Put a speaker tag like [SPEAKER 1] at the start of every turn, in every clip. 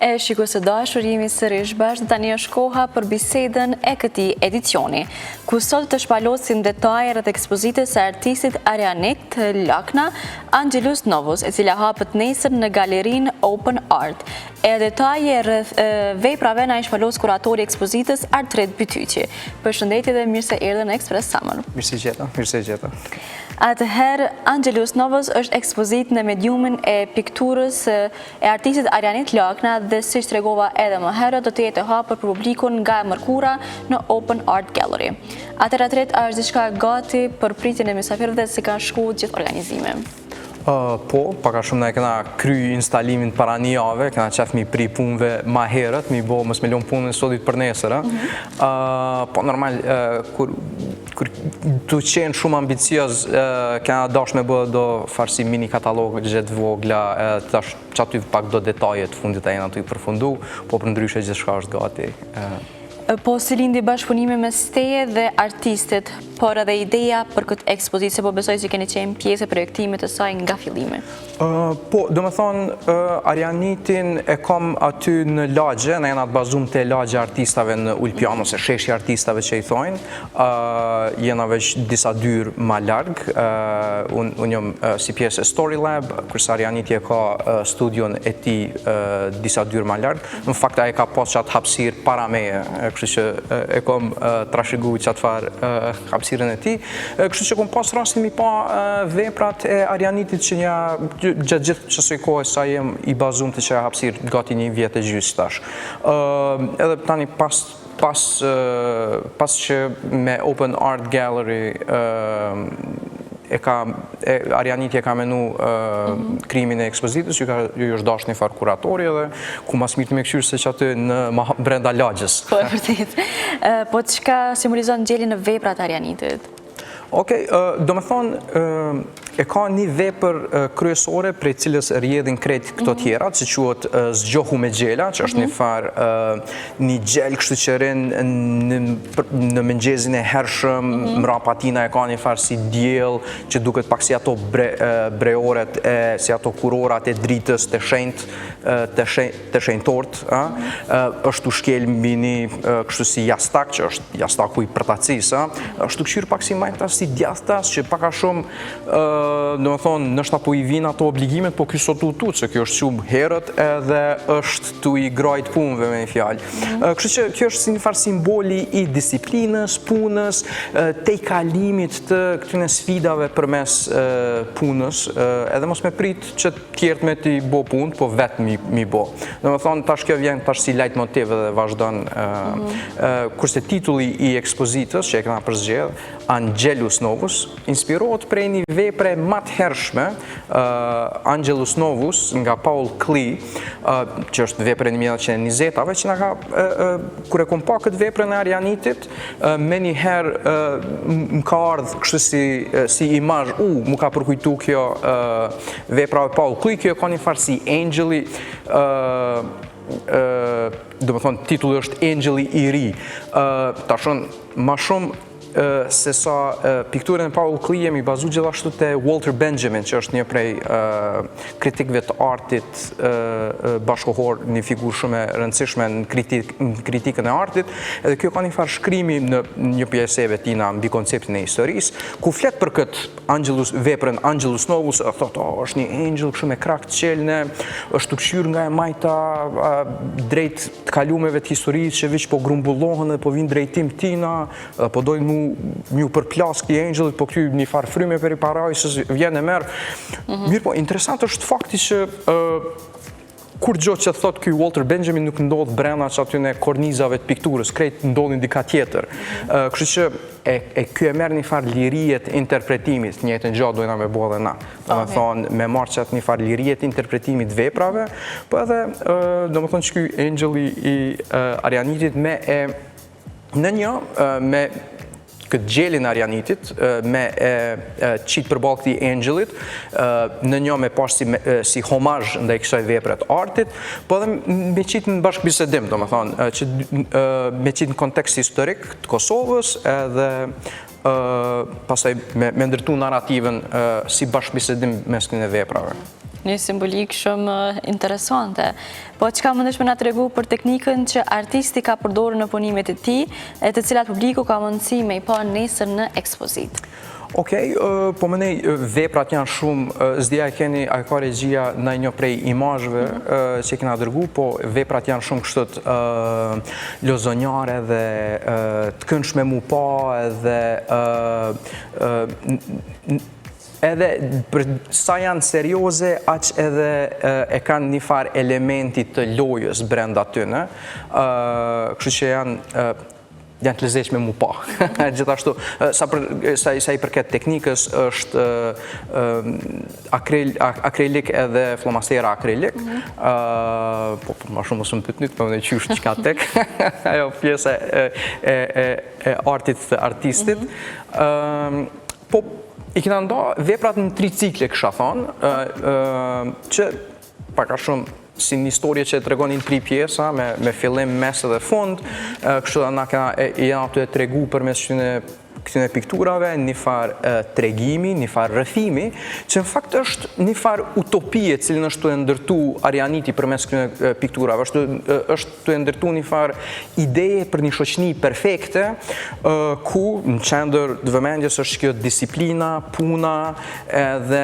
[SPEAKER 1] E shikues të dashur, jemi sërish bashkë, tani është koha për bisedën e këtij edicioni, ku sot të shpalosim detaje rreth ekspozitës së artistit Arianit Lakna, Angelus Novus, e cila hapet nesër në galerinë Open Art. E detaje rreth veprave na i shpalos kuratori i ekspozitës Artret Bytyqi. Përshëndetje dhe mirë se erdhën në Express Summer.
[SPEAKER 2] Mirë se gjeta.
[SPEAKER 1] Atëherë, Angelus Novus është ekspozitë në mediumin e pikturës e artistit Arianit Lakna dhe siç tregova edhe më herët, do të jetë e hapur për publikun nga e mërkura në Open Art Gallery. Atëherë Artret, a është diçka gati për pritjen e mysafirëve se kanë shkuar gjithë organizime?
[SPEAKER 2] Po, paka shumë ne kena kry instalimin para një jave, kena qef mi pri punëve ma herët, mi bo mës milion punën sotit për nesër. Po normal, kur të qenë shumë ambicioz, kena dash me bë do farsi mini katalog gjithë vogla, tash që aty pak do detajet fundit e jena të i përfundu, po për ndryshe gjithë shka është gati.
[SPEAKER 1] Po si lindi bashkëpunimi mes teje dhe artistit, por edhe ideja për këtë ekspozitë, se po besoj që keni qenë pjesë e projektimit të saj nga fillimi?
[SPEAKER 2] Po, do me thonë, Arianitin e kom aty në lagje, në jena të bazum të lagje artistave në Ulpiano, ose sheshi artistave që i thojnë, jena veç disa dyrë ma largë, unë jom si pjesë e Story Lab, kërsa Arianiti e ka studion e ti disa dyrë ma largë, në fakta e ka pas qatë hapsir para meje, kështu që e kom trashigu qatë farë hapsiren e ti, kështu që kom pas rastin mi pa veprat e Arianitit që nja gjatë gjithë qësoj kohë sa jem i bazum të që hapsir gati një vjetë e gjysë tash. Edhe tani pas që me Open Art Gallery Arianiti e ka menu krimin e ekspozitës, ju është dash një farë kuratori edhe ku mas mirë të me këshyrë se që aty në brenda lagjës.
[SPEAKER 1] Po e vërtet. Po çka simbolizon nxjeljen në veprat Arianitit?
[SPEAKER 2] Okej, do me thonë, e ka një vepër kryesore prej cilës rjedhin krejt këto tjera, që quhet Zgjohu me gjela, që është një farë një gjel kështu që rinë në mëngjezin e hershëm, mrapa tina e ka një farë si djel, që duket pak si ato breoret, si ato kurorat e dritës të shenjtort, është u shkel mini kështu si jastak, që është jastaku i përtacis, është u këshyrë pak si majta si djastas, që paka shumë do me thonë, nështë apo i vinë ato obligimet, po kësot u tu, që kjo është shumë herët edhe është tu i grajt punëve me një fjallë. Kështë që kjo është si një farë simboli i disiplinës, punës, te i kalimit të këtyne sfidave për mes punës, edhe mos me prit që tjertë me ti bo punë, po vetë mi bo. Do me thonë, tash kjo vjen tash si lajt motiv edhe vazhdon, kurse titulli i ekspozitës, që e këna përzgjedh, Angelus Novus, inspirohet prej një vepre matë hershme, Angelus Novus, nga Paul Klee, që është vepre në 1920-ave, që nga ka, kure kom pa këtë vepre në Arianitit, me një herë më ka ardhë kështë si imazh, mu ka përkujtu kjo vepra e Paul Klee, kjo ka një farë si Angeli, do më thonë, titulli është Angeli i ri. Ta shumë, ma shumë, se sa pikturën e Paul Klee jemi bazu gjithashtu të Walter Benjamin, që është një prej kritikëve të artit bashkohor, një figurë shumë e rëndësishme në kritikën e artit, edhe kjo ka një farë shkrimi në një pjeseve tina mbi konceptin e historisë, ku flet për këtë veprën Angelus Novus, thotë, është një angel kështu me krak të qelne, është të këshyrë nga e majta drejt të kalumeve të historisë, që vëq po grumbullohen dhe po vinë drejtim tina, po dojnë një përplas këti angelit, po këty një farë fryme për i parajsës vjen e merë. Mirë po, interesant është fakti që kur gjotë që thotë këj Walter Benjamin nuk ndodhë brenda që aty në kornizave të pikturës, krejt ndodhë ndika tjetër. Kështë që kjo e merë një farë lirijet interpretimit, njëtë në gjatë dojna me bo dhe na. Do me thonë, me marë që atë një farë lirijet interpretimit veprave, po edhe, do me thonë që këj angeli i Arianitit me në një, me këtë gjelin Arianitit, me qitë përballë këti angelit, në një me pashë si homazh ndaj kësaj vepret artit, po edhe me qitë në bashkëbisedim, do me thonë, me qitë në kontekst historik të Kosovës, edhe pasaj me ndërtu narrativën si bashkëbisedim mes këtyre veprave.
[SPEAKER 1] Një simbolik shumë interesante. Po çka mundesh me na tregu për teknikën që artisti ka përdorur në punimet e tij, e të cilat publiku ka mundësi me i pa nesër në ekspozitë?
[SPEAKER 2] Okej, po mënej, veprat janë shumë, s'dija a ka regjia në një prej imazhve që kena dërgu, po veprat janë shumë kështët lozonjare dhe të këndshme mu pa edhe për sa janë serioze, aq edhe e kanë një farë elementi të lojës brenda tyne, kështu që janë të lezetshme mu pa. Gjithashtu, sa i përket teknikës, është akrilik edhe flomastera akrilik. Po, ma shumë mësë më pytnit, për më në qysh qka tek. Ajo pjesë e artit të artistit. Po, i kena nda veprat në 3 cikle, kësha thonë, që paka shumë si një historie që të regonin 3 pjesa, me fillim, mes dhe fund, kështu da na janë të tregu për mes këtyne pikturave, një farë tregimi, një farë rrëfimi, që në fakt është një farë utopie cilën është të ndërtu Arianiti për mes këtyne pikturave, është të ndërtu një farë ideje për një shoqni perfekte, ku në qendër të vëmendjes është kjo disiplina, puna, edhe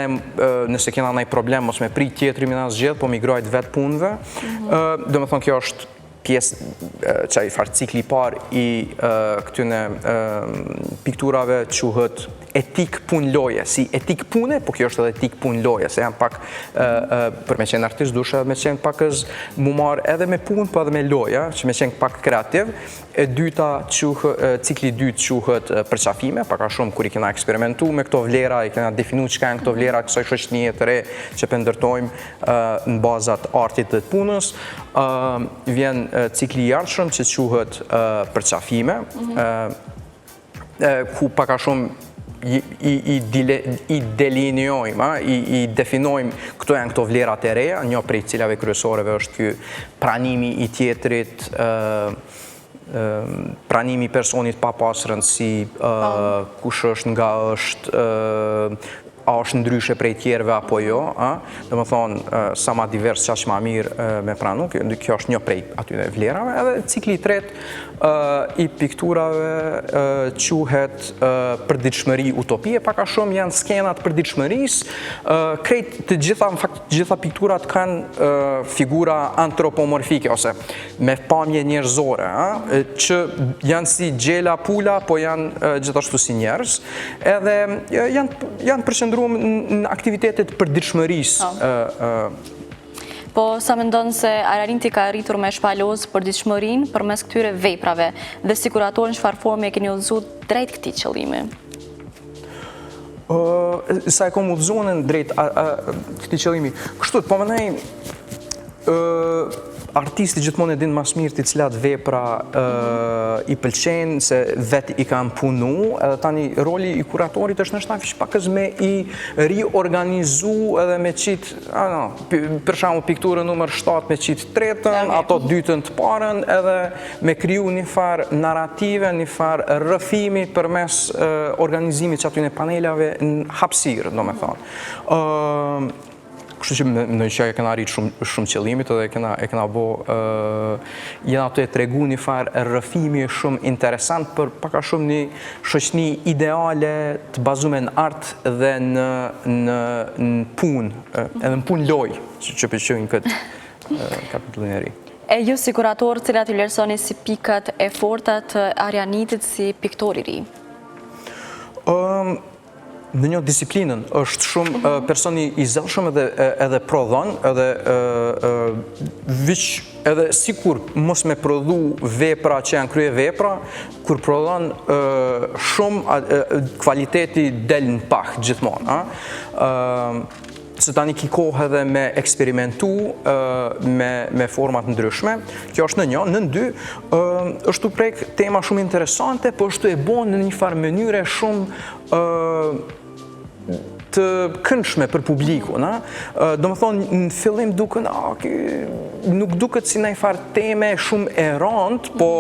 [SPEAKER 2] nëse kena nëjë problem, mos me prit tjetëri me nga zgjedh, po migrojt vetë punëve, do me thonë kjo është pjesë që i farë cikli par i këtyne pikturave quhet etik pun loje, si etik pune, po kjo është edhe etik pun loje, se janë pak, për me qenë artist dusha, me qenë pak mu marë edhe me pun, po edhe me loja, që me qenë pak kreativ. E dyta, cikli dytë quhet përqafime, paka shumë kur i kena eksperimentu me këto vlera, i kena definu që ka në këto vlera, kësoj shoqënie të re që pëndërtojmë në bazat artit të punës. Vjen cikli i ardhshëm që quhet përqafime, ku paka shumë i delineojmë, i definojmë këto janë këto vlerat e reja, një prej cilave kryesoreve është kjo pranimi i tjetrit, pranimi i personit pa pas rëndësi, kush është nga është, a është ndryshe prej tjerve apo jo, dhe më thonë sa ma divers qaq ma mirë me pranu, kjo është një prej atyre vlerave, edhe cikli tret i pikturave quhet përditshmëri utopie, paka shumë janë skenat përditshmëris, krejt të gjitha pikturat kanë figura antropomorfike, ose me pamje njerëzore, që janë si gjela pula, po janë gjithashtu si njerëz, edhe janë përqendruar në aktivitetet përditshmërisë.
[SPEAKER 1] Po, sa mendon se Arianiti ka arritur me shpaloz përditshmërinë përmes këtyre veprave dhe si kurator në çfarë forme e keni udhëzuar drejt këtij qëllimi?
[SPEAKER 2] Sa e kom udhëzuar drejt këtij qëllimi, kështu, po mënej artisti gjithmonë e din mas mirë të cilat vepra i pëlqenë, se vetë i kanë punu, edhe tani roli i kuratorit është nështë nafish pakës me i riorganizu edhe me qitë, për shamu pikturën numër 7 me qitë tretën, ato dytën të parën, edhe me kriju një farë narrative, një farë rrëfimi për mes organizimit që aty në panelave në hapsirë, do me thonë. Kështu që në që e kena rritë shumë qëllimit edhe e kena bo jena të e tregu një farë rrëfimi shumë interesant për paka shumë një shoqni ideale të bazume në art dhe në pun, edhe në pun loj që përqyojnë këtë kapitullin e ri.
[SPEAKER 1] E ju si kurator, cilat i vlerësoni si pikat e forta të Arianitit si piktor i ri?
[SPEAKER 2] Në një disiplinën është shumë personi i zellshëm edhe prodhon, edhe sikur mos me prodhu vepra që janë krye vepra, kur prodhon shumë kvaliteti del në pak gjithmonë. Se tani ki kohë edhe me eksperimentu me format ndryshme. Kjo është në një. Në dy, është të prek tema shumë interesante, po është të e bon në një farë mënyre shumë të këndshme për publiku. Do më thonë, në fillim duken, nuk duket si në i farë teme shumë e rëndë, po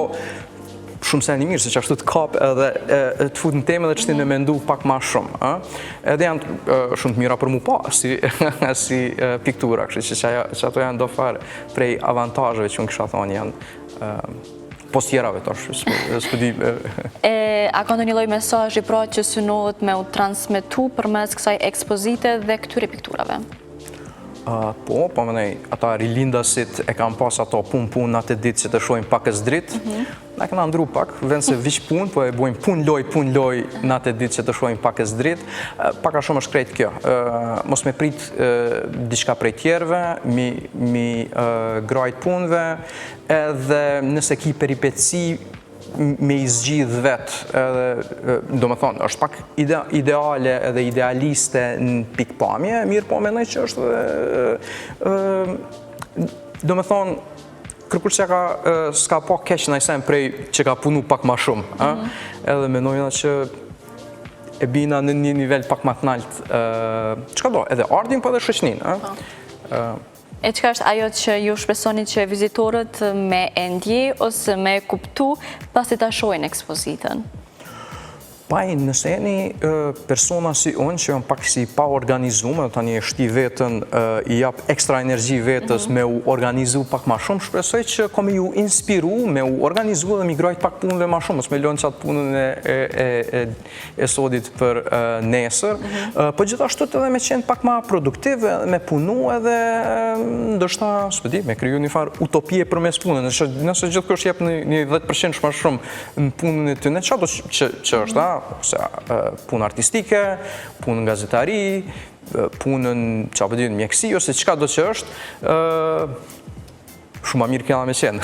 [SPEAKER 2] shumë sen i mirë, se që ashtu të kap edhe të fut në temë dhe që ti në mendu pak ma shumë. Edhe janë shumë të mira për mu pa, si piktura, kështë që ato janë do farë prej avantajëve që unë kësha thonë janë post tjerave tash, s'pëdi...
[SPEAKER 1] A ka ndonjë lloj mesazhi pra që synohet me u transmetu përmes kësaj ekspozite dhe këtyre pikturave?
[SPEAKER 2] Po mënej, ata rilindasit e kam pas ato pun në atë ditë që të shojmë pakës dritë. Na këna ndru pak, vend se vish pun, po e bojmë pun loj në atë ditë që të shojmë pakës dritë. Paka shumë është krejt kjo. Mos me prit diçka prej tjerve, mi grajt punve, edhe nëse ki peripeci, me i zgjidh vetë, do më thonë, është pak ideale edhe idealiste në pikpamje, mirë po menoj që është do më thonë, kërkur që s'ka po keq në ajsen prej që ka punu pak ma shumë, edhe menojna që e bina në një nivel pak ma të nalt, që ka do, edhe ardhin po edhe shoqnin.
[SPEAKER 1] E qëka është ajo që ju shpresoni që vizitorët me ndje ose me kuptu pasi ta shohin ekspozitën?
[SPEAKER 2] Paj, nëse jeni persona si unë, që janë pak si pa organizume, tani e shti vetën, i jap ekstra energji vetës me u organizu pak ma shumë, shpresoj që komi ju inspiru me u organizu dhe mi grajt pak punëve ma shumë, mos me lënë qatë punën e sodit për nesër, po gjithashtu edhe me qenë pak ma produktive, me punu edhe ndështa, s'pëdi, me kryu një farë utopie për mes punën, nëse gjithë kështë jep një 10% shma shumë në punën e të ne, qato që është, punë artistike, punë në gazetari, punën që apëdin mjekësi, ose qka do që është, shumë a mirë kena me qenë.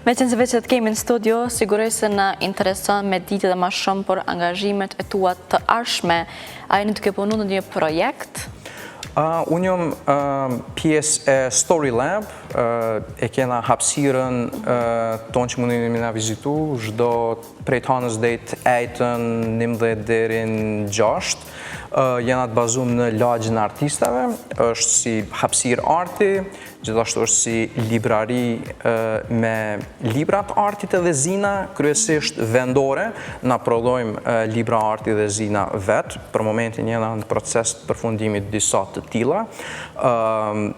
[SPEAKER 1] Me qenë se veç që të kemi në studio, sigurej se në interesën me ditë dhe ma shumë për angazhimet e tua të arshme. A jeni të ke punu në një projekt?
[SPEAKER 2] Unë jom pjesë e Story Lab, e kena hapsiren tonë që mundin me nga vizitu, zhdo prej të hanës dhejt 8-11 dherin 6. Jena të bazum në lagjën artistave, është si hapsir arti, gjithashtu është si librari me librat artit edhe zina, kryesisht vendore, na prodhojmë libra arti dhe zina vetë, për momentin jena në proces të përfundimit disa të tilla.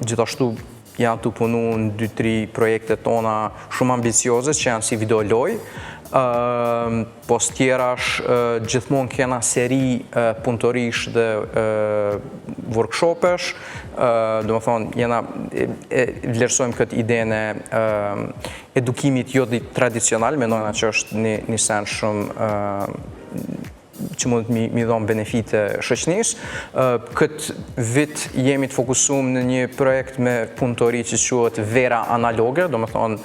[SPEAKER 2] Gjithashtu janë të punu në 2-3 projekte tona shumë ambicioze që janë si videoloj, pos tjerash gjithmonë kena seri punëtorish dhe workshopesh, do më thonë, jena vlerësojmë këtë idene edukimit jo tradicional, menojna që është një sen shumë që mund të mi dhonë benefite shoqënis. Këtë vit jemi të fokusum në një projekt me punëtori që quhet Vera Analoge, do më thonë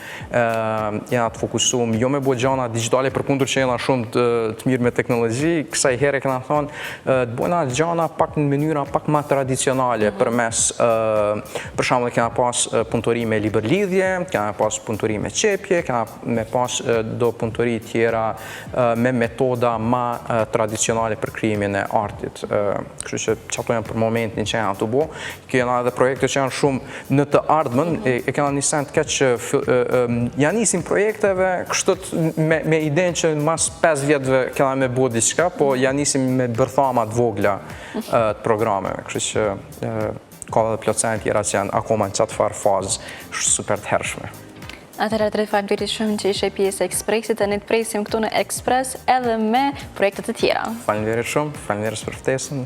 [SPEAKER 2] jena të fokusum jo me bo gjana digitale për kundur që jena shumë të mirë me teknologji, kësaj here këna thonë të bojna gjana pak në mënyra pak ma tradicionale për mes, për shembull kena pas punëtori me libërlidhje, kena pas punëtori me qepje, kena me pas do punëtori tjera me metoda ma tradicionale për krijimin e artit. Kështu që çato janë për momentin që janë të bo. Kena edhe projekte që janë shumë në të ardhmen, e kena një sen të keq që janë nisin projekteve, kështët me idenë që në mas 5 vjetëve kena me bo diçka, po janë nisin me bërthama të vogla të programeve. Kështu që ka dhe plotësen tjera që janë akoma në qatë farë fazë super të hershme.
[SPEAKER 1] Atëherë të faleminderit shumë që ishe pjesë e Ekspresit e ne të presim këtu në Ekspres edhe me projekte të tjera.
[SPEAKER 2] Faleminderit shumë, faleminderit për ftesën.